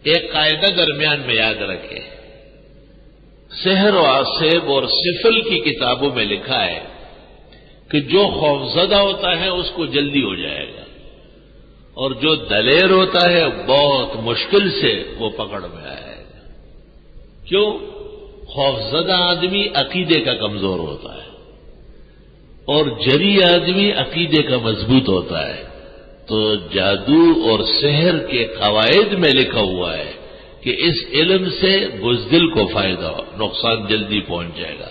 ایک قاعدہ درمیان میں یاد رکھے، سحر و آسیب اور سفل کی کتابوں میں لکھا ہے کہ جو خوفزدہ ہوتا ہے اس کو جلدی ہو جائے گا، اور جو دلیر ہوتا ہے بہت مشکل سے وہ پکڑ میں آئے گا۔ کیوں؟ خوفزدہ آدمی عقیدے کا کمزور ہوتا ہے اور جری آدمی عقیدے کا مضبوط ہوتا ہے۔ تو جادو اور سحر کے قواعد میں لکھا ہوا ہے کہ اس علم سے بزدل کو فائدہ ہو، نقصان جلدی پہنچ جائے گا،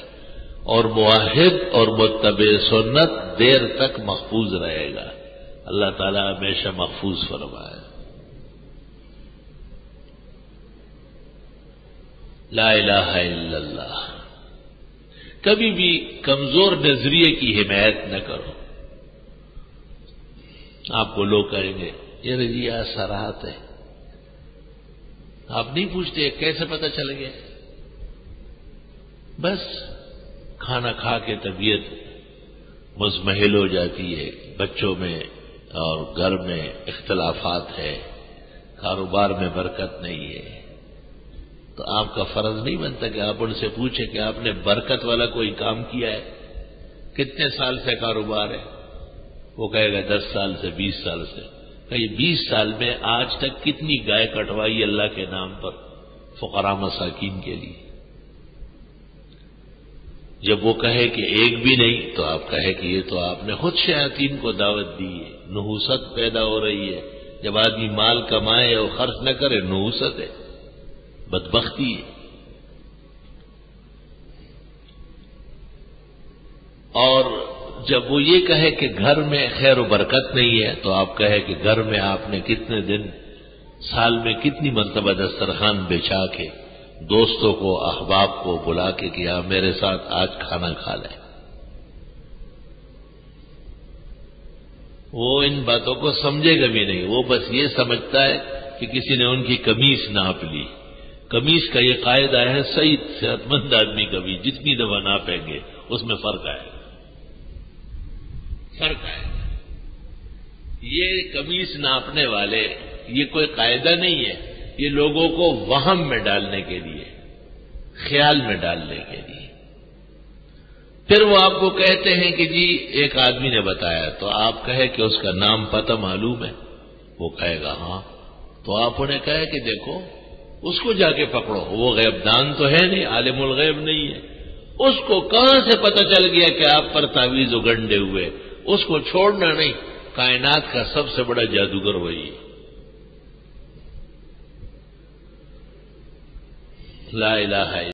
اور موحد اور متبع سنت دیر تک محفوظ رہے گا۔ اللہ تعالیٰ ہمیشہ محفوظ فرمائے۔ لا الہ الا اللہ۔ کبھی بھی کمزور نظریے کی حمایت نہ کرو۔ آپ کو لوگ کہیں گے یہ رضی اثرات ہے، آپ نہیں پوچھتے کیسے پتہ چل گیا؟ بس کھانا کھا کے طبیعت مزمحل ہو جاتی ہے، بچوں میں اور گھر میں اختلافات ہے، کاروبار میں برکت نہیں ہے، تو آپ کا فرض نہیں بنتا کہ آپ ان سے پوچھیں کہ آپ نے برکت والا کوئی کام کیا ہے؟ کتنے سال سے کاروبار ہے؟ وہ کہے گا 10 سال سے 20 سال سے۔ کہ 20 سال میں آج تک کتنی گائے کٹوائی اللہ کے نام پر فقراء مساکین کے لیے؟ جب وہ کہے کہ ایک بھی نہیں، تو آپ کہے کہ یہ تو آپ نے خود شیاطین کو دعوت دی ہے، نحوست پیدا ہو رہی ہے۔ جب آدمی مال کمائے اور خرچ نہ کرے، نحوست ہے، بدبختی ہے۔ اور جب وہ یہ کہے کہ گھر میں خیر و برکت نہیں ہے، تو آپ کہے کہ گھر میں آپ نے کتنے دن، سال میں کتنی مرتبہ دسترخوان بچھا کے دوستوں کو، احباب کو بلا کے کہ آپ میرے ساتھ آج کھانا کھا لیں۔ وہ ان باتوں کو سمجھے گا بھی نہیں، وہ بس یہ سمجھتا ہے کہ کسی نے ان کی قمیص ناپ لی۔ قمیص کا یہ قاعدہ ہے، صحیح صحت مند آدمی کبھی جتنی دفعہ ناپیں گے اس میں فرق آئے گا، فرق آئے گا۔ یہ قمیص ناپنے والے یہ کوئی قاعدہ نہیں ہے، یہ لوگوں کو وہم میں ڈالنے کے لیے، خیال میں ڈالنے کے لیے۔ پھر وہ آپ کو کہتے ہیں کہ جی ایک آدمی نے بتایا، تو آپ کہے کہ اس کا نام پتہ معلوم ہے؟ وہ کہے گا ہاں، تو آپ انہیں کہے کہ دیکھو اس کو جا کے پکڑو، وہ غیب دان تو ہے نہیں، عالم الغیب نہیں ہے، اس کو کہاں سے پتہ چل گیا کہ آپ پر تعویذ اگنڈے ہوئے؟ اس کو چھوڑنا نہیں، کائنات کا سب سے بڑا جادوگر وہی ہے۔ لا الہ الا